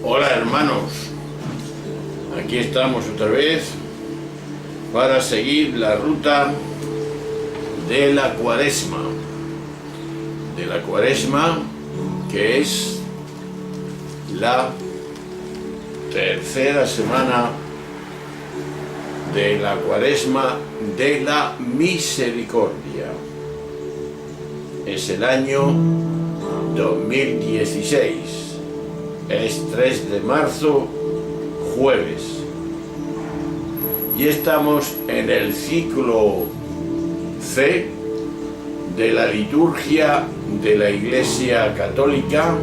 Hola hermanos, aquí estamos otra vez para seguir la ruta de la Cuaresma, que es la tercera semana de la Cuaresma de la Misericordia. Es el año 2016, es 3 de marzo, jueves, y estamos en el ciclo C de la liturgia de la Iglesia Católica,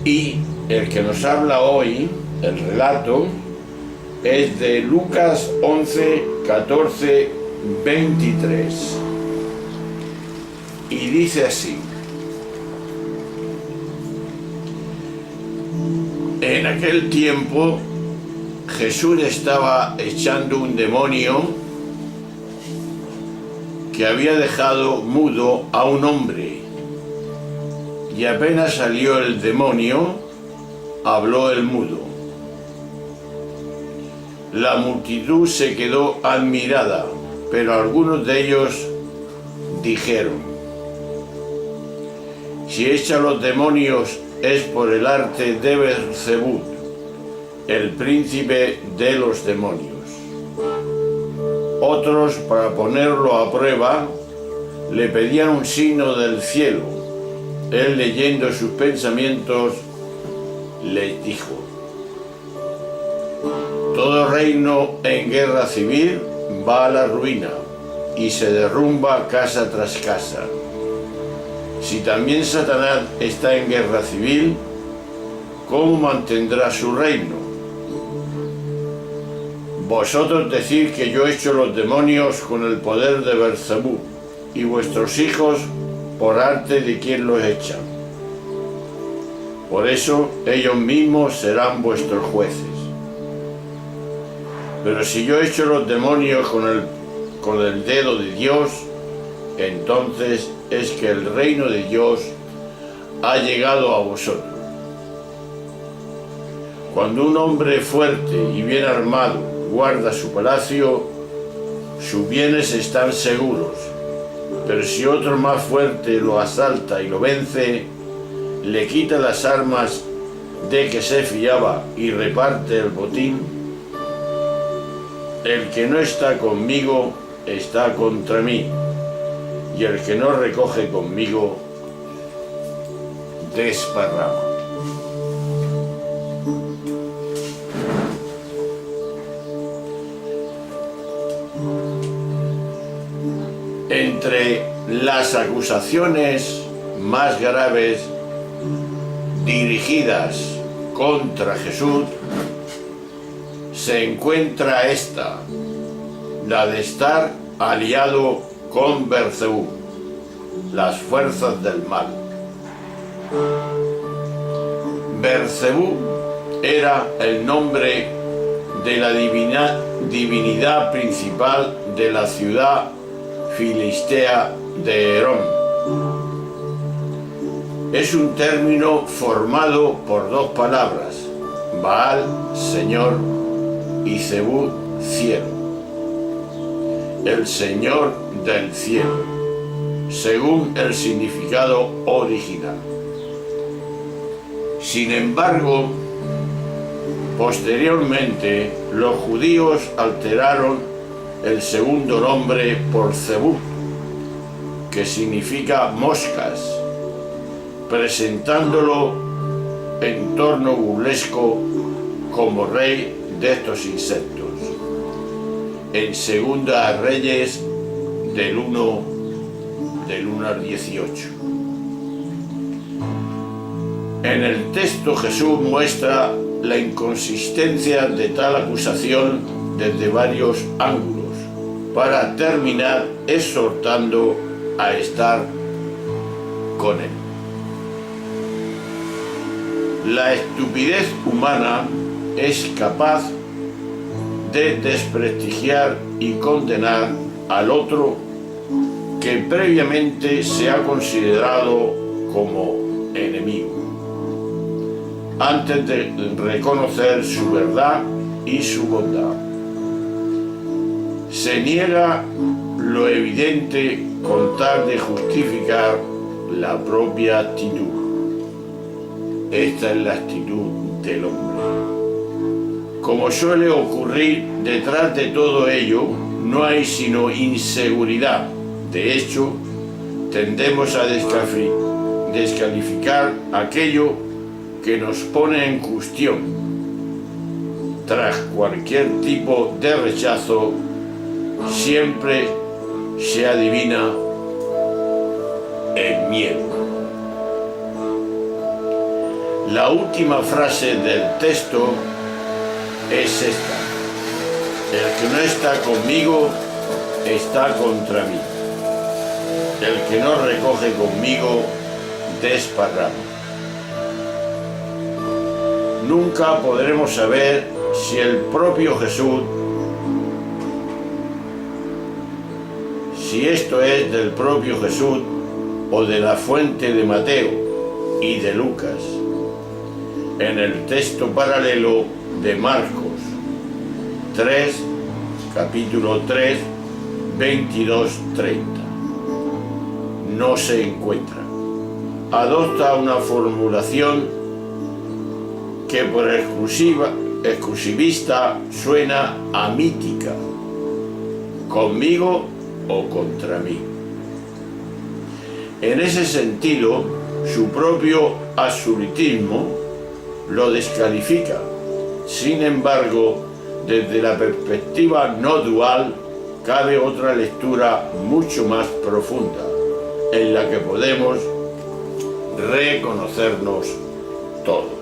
y el que nos habla hoy, el relato, es de Lucas 11, 14, 23. Y dice así: en aquel tiempo Jesús estaba echando un demonio que había dejado mudo a un hombre, y apenas salió el demonio, habló el mudo. La multitud se quedó admirada, pero algunos de ellos dijeron: si echa los demonios es por el arte de Beelzebub, el príncipe de los demonios. Otros, para ponerlo a prueba, le pedían un signo del cielo. Él, leyendo sus pensamientos, les dijo: todo reino en guerra civil va a la ruina y se derrumba casa tras casa. Si también Satanás está en guerra civil, ¿cómo mantendrá su reino? Vosotros decís que yo echo los demonios con el poder de Beelzebub, y vuestros hijos por arte de quien los echa. Por eso ellos mismos serán vuestros jueces. Pero si yo echo los demonios con el dedo de Dios, entonces es que el reino de Dios ha llegado a vosotros. Cuando un hombre fuerte y bien armado guarda su palacio, sus bienes están seguros. Pero si otro más fuerte lo asalta y lo vence, le quita las armas de que se fiaba y reparte el botín, el que no está conmigo está contra mí, y el que no recoge conmigo desparrama. Entre las acusaciones más graves dirigidas contra Jesús se encuentra esta, la de estar aliado con Beelzebub, las fuerzas del mal. Beelzebub era el nombre de la divinidad principal de la ciudad filistea de Herón. Es un término formado por dos palabras: Baal, Señor, y Zebú, cielo. El Señor del cielo, según el significado original. Sin embargo, posteriormente los judíos alteraron el segundo nombre por Zebú, que significa moscas, presentándolo en tono burlesco como rey de estos insectos. En Segunda Reyes del 1 al 18. En el texto Jesús muestra la inconsistencia de tal acusación desde varios ángulos, para terminar exhortando a estar con él. La estupidez humana es capaz de desprestigiar y condenar al otro que previamente se ha considerado como enemigo, antes de reconocer su verdad y su bondad. Se niega lo evidente con tal de justificar la propia actitud. Esta es la actitud del hombre. Como suele ocurrir, detrás de todo ello no hay sino inseguridad. De hecho, tendemos a descalificar aquello que nos pone en cuestión. Tras cualquier tipo de rechazo, siempre se adivina el miedo. La última frase del texto es esta: el que no está conmigo está contra mí. El que no recoge conmigo desparrama. Nunca podremos saber si el propio Jesús, si esto es del propio Jesús o de la fuente de Mateo y de Lucas, en el texto paralelo de Marcos 3, capítulo 3, 22-30. No se encuentra. Adopta una formulación que por exclusivista suena a mítica: conmigo o contra mí. En ese sentido, su propio absolutismo lo descalifica. Sin embargo, desde la perspectiva no dual, cabe otra lectura mucho más profunda, en la que podemos reconocernos todos.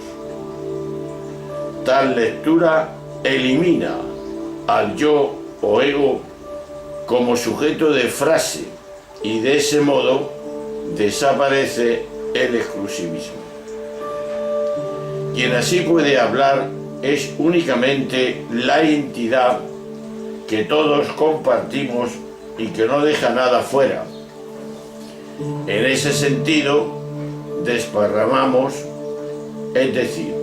Tal lectura elimina al yo o ego como sujeto de frase y de ese modo desaparece el exclusivismo. Quien así puede hablar es únicamente la entidad que todos compartimos y que no deja nada fuera. En ese sentido, desparramamos, es decir,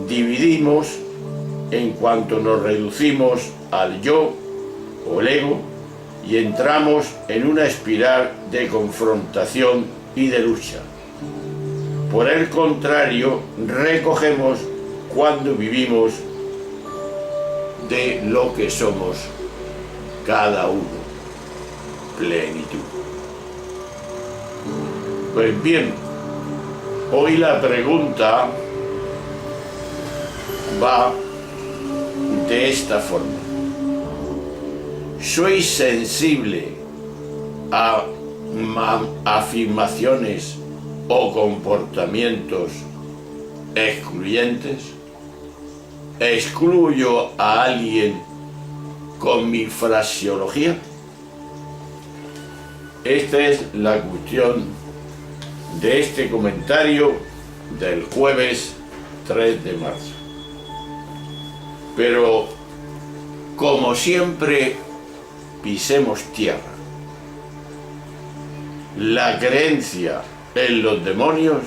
dividimos en cuanto nos reducimos al yo o el ego y entramos en una espiral de confrontación y de lucha. Por el contrario, recogemos cuando vivimos de lo que somos cada uno, plenitud. Pues bien, hoy la pregunta va de esta forma: ¿sois sensible a afirmaciones o comportamientos excluyentes? ¿Excluyo a alguien con mi fraseología? Esta es la cuestión de este comentario del jueves 3 de marzo. Pero, como siempre, pisemos tierra. La creencia en los demonios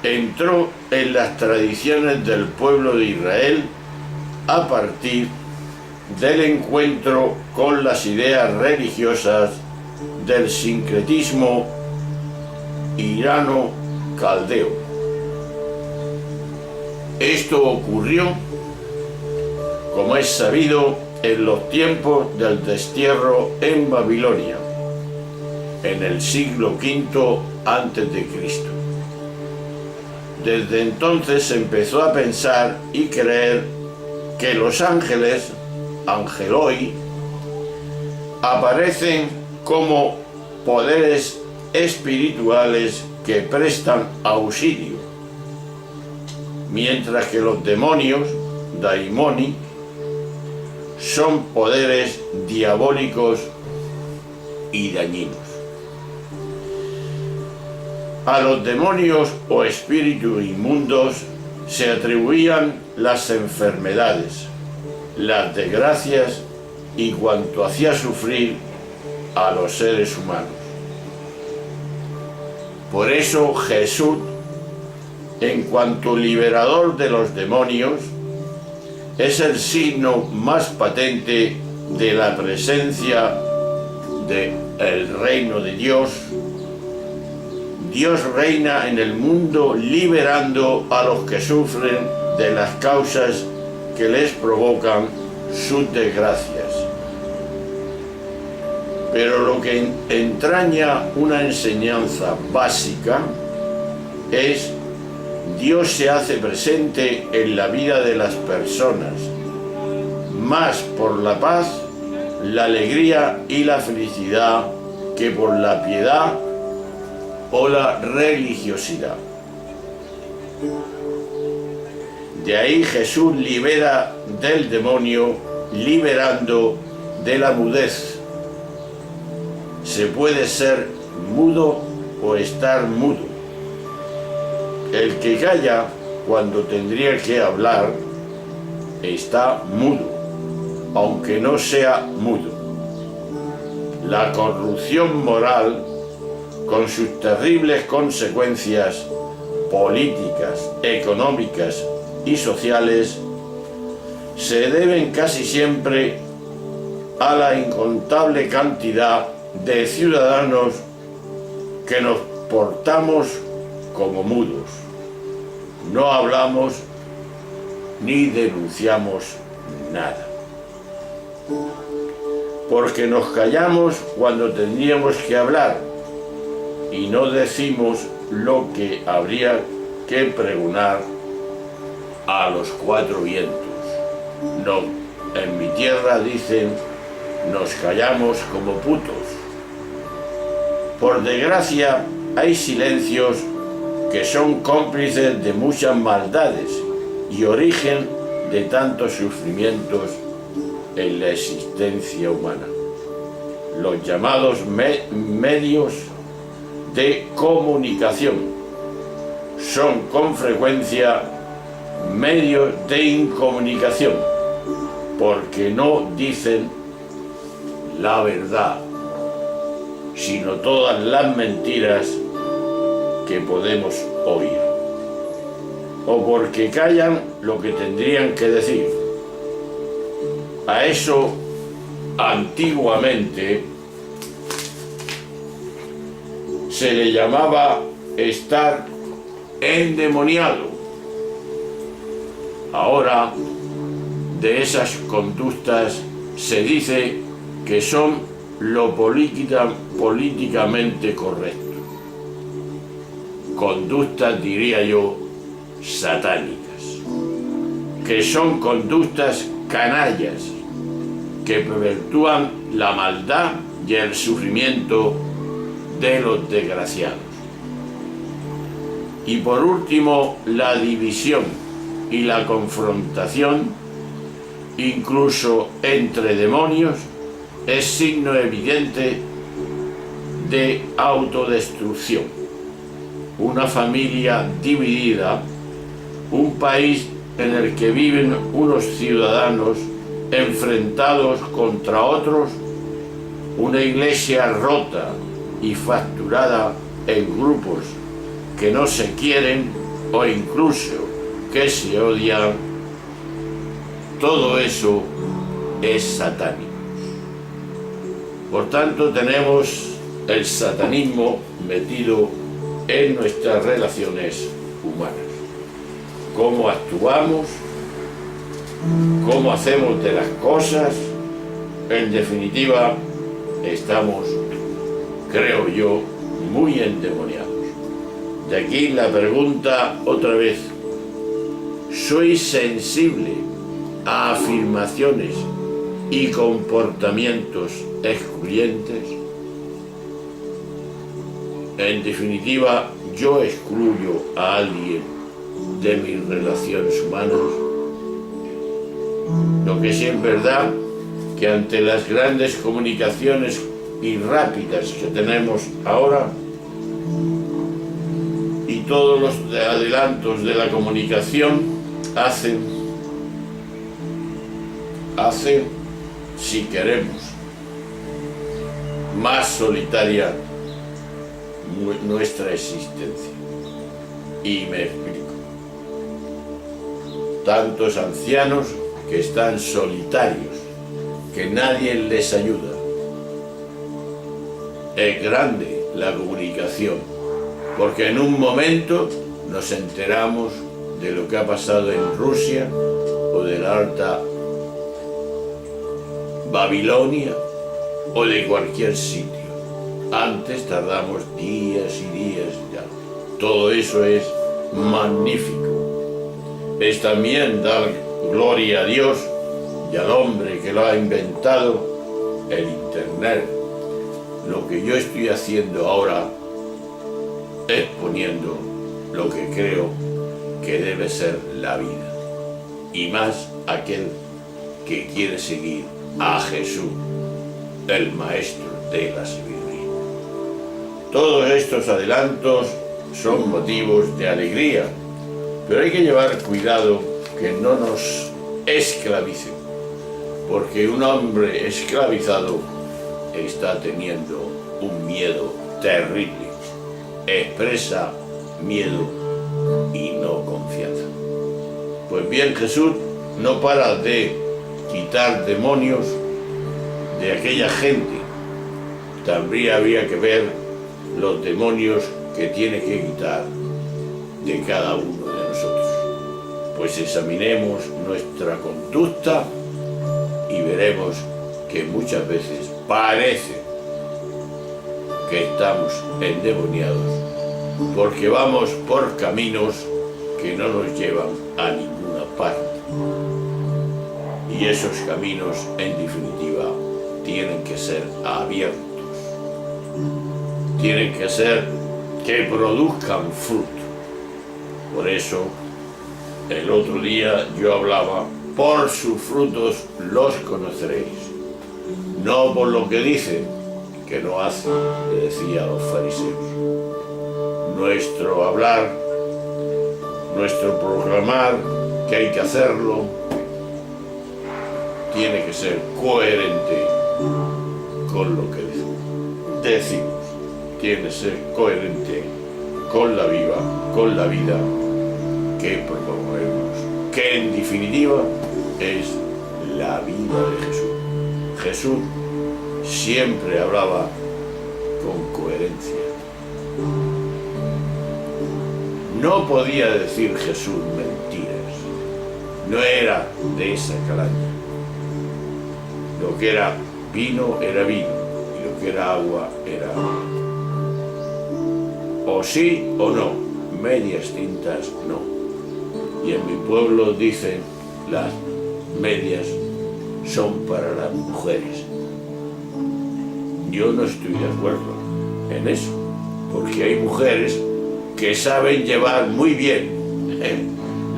entró en las tradiciones del pueblo de Israel a partir del encuentro con las ideas religiosas del sincretismo irano-caldeo. Esto ocurrió, como es sabido, en los tiempos del destierro en Babilonia, en el siglo V a.C. Desde entonces se empezó a pensar y creer que los ángeles, angeloi, aparecen como poderes espirituales que prestan auxilio, mientras que los demonios, daimoni, son poderes diabólicos y dañinos. A los demonios o espíritus inmundos se atribuían las enfermedades, las desgracias y cuanto hacía sufrir a los seres humanos. Por eso Jesús, en cuanto liberador de los demonios, es el signo más patente de la presencia del reino de Dios. Dios reina en el mundo liberando a los que sufren de las causas que les provocan sus desgracias. Pero lo que entraña una enseñanza básica es: Dios se hace presente en la vida de las personas, más por la paz, la alegría y la felicidad que por la piedad o la religiosidad. De ahí Jesús libera del demonio, liberando de la mudez. Se puede ser mudo o estar mudo. El que calla cuando tendría que hablar está mudo, aunque no sea mudo. La corrupción moral, con sus terribles consecuencias políticas, económicas y sociales, se deben casi siempre a la incontable cantidad de ciudadanos que nos portamos como mudos. No hablamos ni denunciamos nada, porque nos callamos cuando tendríamos que hablar y no decimos lo que habría que pregonar a los cuatro vientos. No, en mi tierra dicen: nos callamos como putos. Por desgracia, hay silencios que son cómplices de muchas maldades y origen de tantos sufrimientos en la existencia humana. Los llamados medios de comunicación son con frecuencia medios de incomunicación, porque no dicen la verdad, sino todas las mentiras que podemos oír, o porque callan lo que tendrían que decir. A eso antiguamente se le llamaba estar endemoniado. Ahora, de esas conductas se dice que son lo políticamente correcto. Conductas, diría yo, satánicas, que son conductas canallas, que perpetúan la maldad y el sufrimiento de los desgraciados. Y por último, la división y la confrontación, incluso entre demonios, es signo evidente de autodestrucción. Una familia dividida, un país en el que viven unos ciudadanos enfrentados contra otros, una iglesia rota y fracturada en grupos que no se quieren o incluso que se odian, todo eso es satánico. Por tanto, tenemos el satanismo metido en nuestras relaciones humanas. Cómo actuamos, cómo hacemos de las cosas, en definitiva, estamos, creo yo, muy endemoniados. De aquí la pregunta otra vez: ¿sois sensible a afirmaciones y comportamientos excluyentes? En definitiva, yo excluyo a alguien de mis relaciones humanas. Lo que sí es verdad, que ante las grandes comunicaciones y rápidas que tenemos ahora, y todos los adelantos de la comunicación hacen, si queremos, más solitaria nuestra existencia. Y me explico. Tantos ancianos que están solitarios, que nadie les ayuda. Es grande la comunicación, porque en un momento nos enteramos de lo que ha pasado en Rusia o de la Alta Babilonia o de cualquier sitio. Antes tardamos días y días ya. Todo eso es magnífico. Es también dar gloria a Dios y al hombre que lo ha inventado, el Internet. Lo que yo estoy haciendo ahora es poniendo lo que creo que debe ser la vida. Y más aquel que quiere seguir a Jesús, el Maestro de la sabiduría. Todos estos adelantos son motivos de alegría, pero hay que llevar cuidado que no nos esclavicen, porque un hombre esclavizado está teniendo un miedo terrible, expresa miedo y no confianza. Pues bien, Jesús no para de quitar demonios de aquella gente. También habría que ver los demonios que tiene que quitar de cada uno de nosotros. Pues examinemos nuestra conducta y veremos que muchas veces parece que estamos endemoniados porque vamos por caminos que no nos llevan a ninguna parte. Y esos caminos, en definitiva, tienen que ser abiertos. Tienen que ser que produzcan fruto. Por eso, el otro día yo hablaba, por sus frutos los conoceréis. No por lo que dicen, que no hacen, le decía a los fariseos. Nuestro hablar, nuestro proclamar, que hay que hacerlo, tiene que ser coherente con lo que decimos. Tiene que ser coherente con la vida que promovemos, que en definitiva es la vida de Jesús. Jesús siempre hablaba con coherencia. No podía decir Jesús mentiras, no era de esa calaña. Lo que era vino era vino y lo que era agua era agua. O sí o no, medias tintas no. Y en mi pueblo dicen las medias son para las mujeres. Yo no estoy de acuerdo en eso, porque hay mujeres que saben llevar muy bien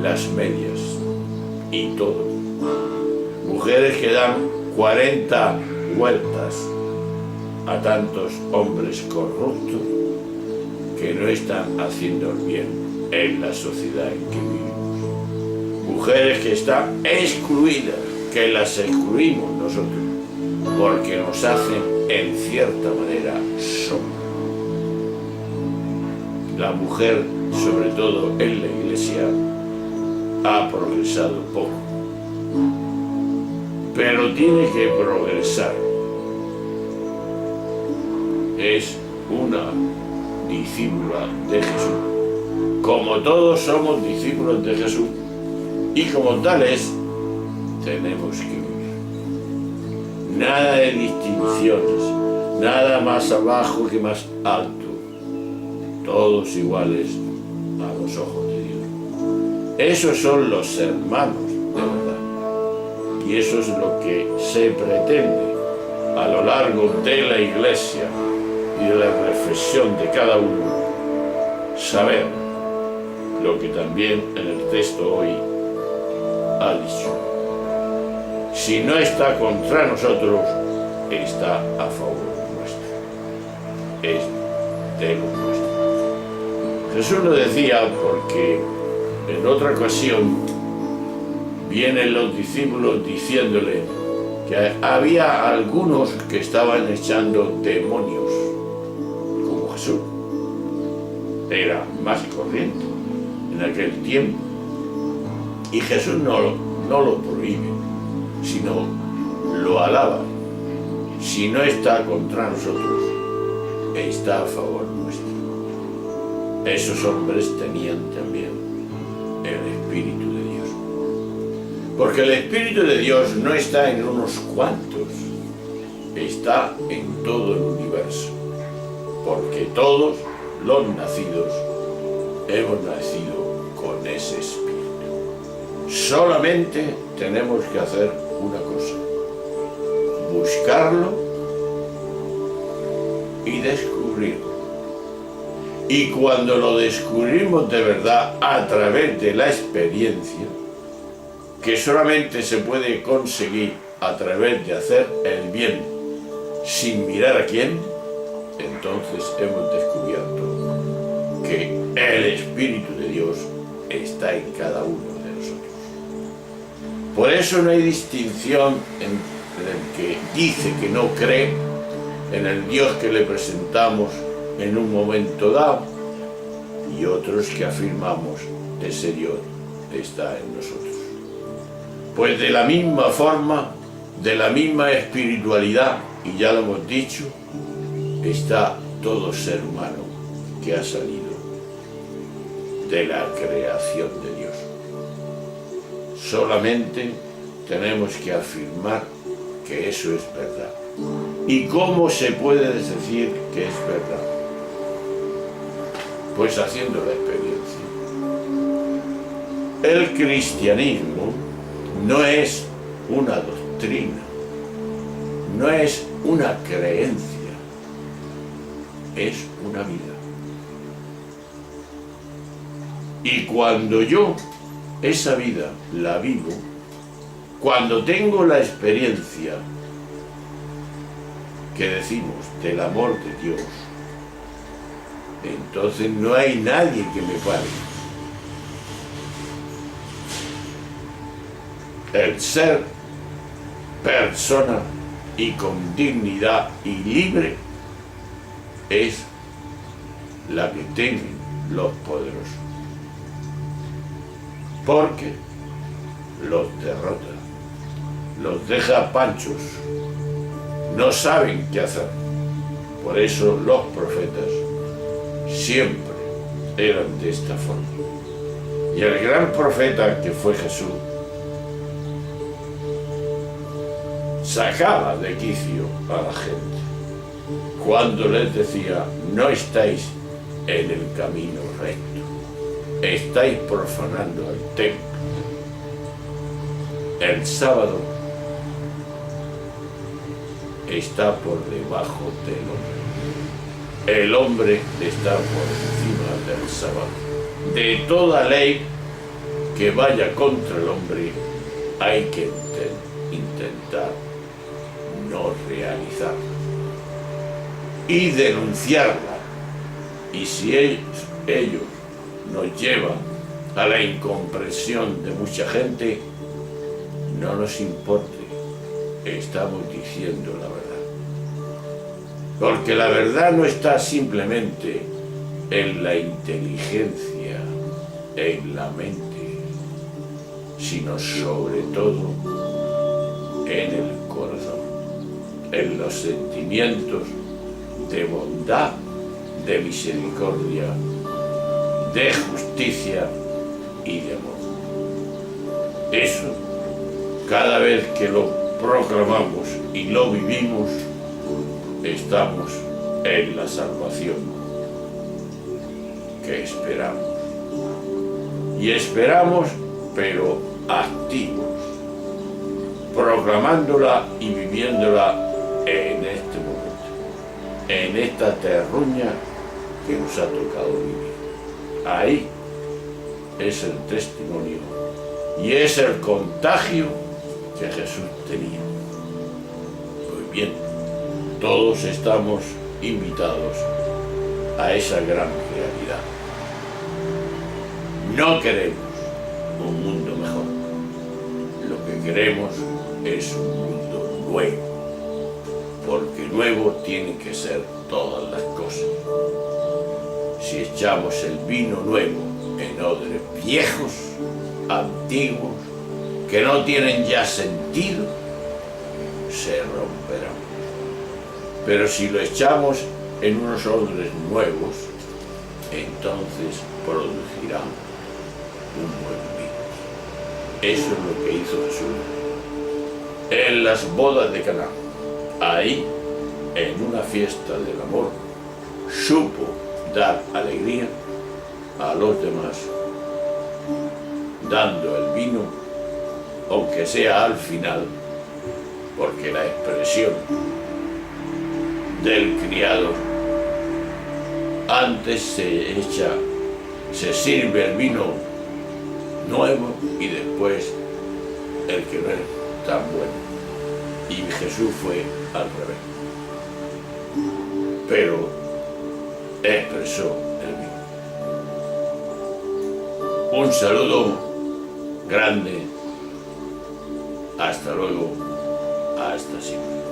las medias y todo. Mujeres que dan 40 vueltas a tantos hombres corruptos que no están haciendo el bien en la sociedad en que vivimos. Mujeres que están excluidas, que las excluimos nosotros, porque nos hacen en cierta manera sombra. La mujer, sobre todo en la iglesia, ha progresado poco, pero tiene que progresar. Es una discípula de Jesús. Como todos somos discípulos de Jesús y como tales tenemos que vivir. Nada de distinciones, nada más abajo que más alto. Todos iguales a los ojos de Dios. Esos son los hermanos de verdad. Y eso es lo que se pretende a lo largo de la iglesia y de la reflexión de cada uno. Saber lo que también en el texto hoy ha dicho. Si no está contra nosotros, está a favor nuestro. Es de lo nuestro. Jesús lo decía porque en otra ocasión vienen los discípulos diciéndole: que había algunos que estaban echando demonios, como Jesús. Era más corriente en aquel tiempo. Y Jesús no lo prohíbe, sino lo alaba. Si no está contra nosotros, está a favor nuestro. Esos hombres tenían también el Espíritu de Dios. Porque el Espíritu de Dios no está en unos cuantos, está en todo el universo. Porque todos los nacidos hemos nacido con ese Espíritu. Solamente tenemos que hacer una cosa: buscarlo y descubrirlo. Y cuando lo descubrimos de verdad a través de la experiencia, que solamente se puede conseguir a través de hacer el bien sin mirar a quién, entonces hemos descubierto que el Espíritu de Dios está en cada uno de nosotros. Por eso no hay distinción entre el que dice que no cree en el Dios que le presentamos en un momento dado y otros que afirmamos ese Dios está en nosotros. Pues de la misma forma, de la misma espiritualidad, y ya lo hemos dicho, está todo ser humano que ha salido de la creación de Dios. Solamente tenemos que afirmar que eso es verdad. ¿Y cómo se puede decir que es verdad? Pues haciendo la experiencia. El cristianismo no es una doctrina, no es una creencia, es una vida. Y cuando yo esa vida la vivo, cuando tengo la experiencia que decimos del amor de Dios, entonces no hay nadie que me pare. El ser persona y con dignidad y libre es la que temen los poderosos, porque los derrota, los deja panchos, no saben qué hacer. Por eso los profetas siempre eran de esta forma. Y el gran profeta que fue Jesús sacaba de quicio a la gente cuando les decía: no estáis en el camino recto, estáis profanando el templo. El sábado está por debajo del hombre. El hombre está por encima del sábado. De toda ley que vaya contra el hombre hay que intentar no realizarla y denunciarla. Y si ellos nos llevan a la incomprensión de mucha gente, no nos importe, estamos diciendo la verdad. Porque la verdad no está simplemente en la inteligencia, en la mente, sino sobre todo en el corazón, en los sentimientos de bondad, de misericordia, de justicia y de amor. Eso, cada vez que lo proclamamos y lo vivimos, estamos en la salvación que esperamos. Y esperamos, pero activos, proclamándola y viviéndola en este momento, en esta terruña que nos ha tocado vivir. Ahí es el testimonio y es el contagio que Jesús tenía. Muy bien, todos estamos invitados a esa gran realidad. No queremos un mundo mejor, lo que queremos es un mundo nuevo, porque nuevo tienen que ser todas las cosas. Si echamos el vino nuevo en odres viejos, antiguos, que no tienen ya sentido, se romperán. Pero si lo echamos en unos odres nuevos, entonces producirán un buen vino. Eso es lo que hizo Jesús en las bodas de Caná. Ahí, en una fiesta del amor, supo dar alegría a los demás, dando el vino, aunque sea al final, porque la expresión del criado antes se sirve el vino nuevo y después el que no es tan bueno. Y Jesús fue al revés, pero expresó el vino. Un saludo grande, hasta luego, hasta siempre.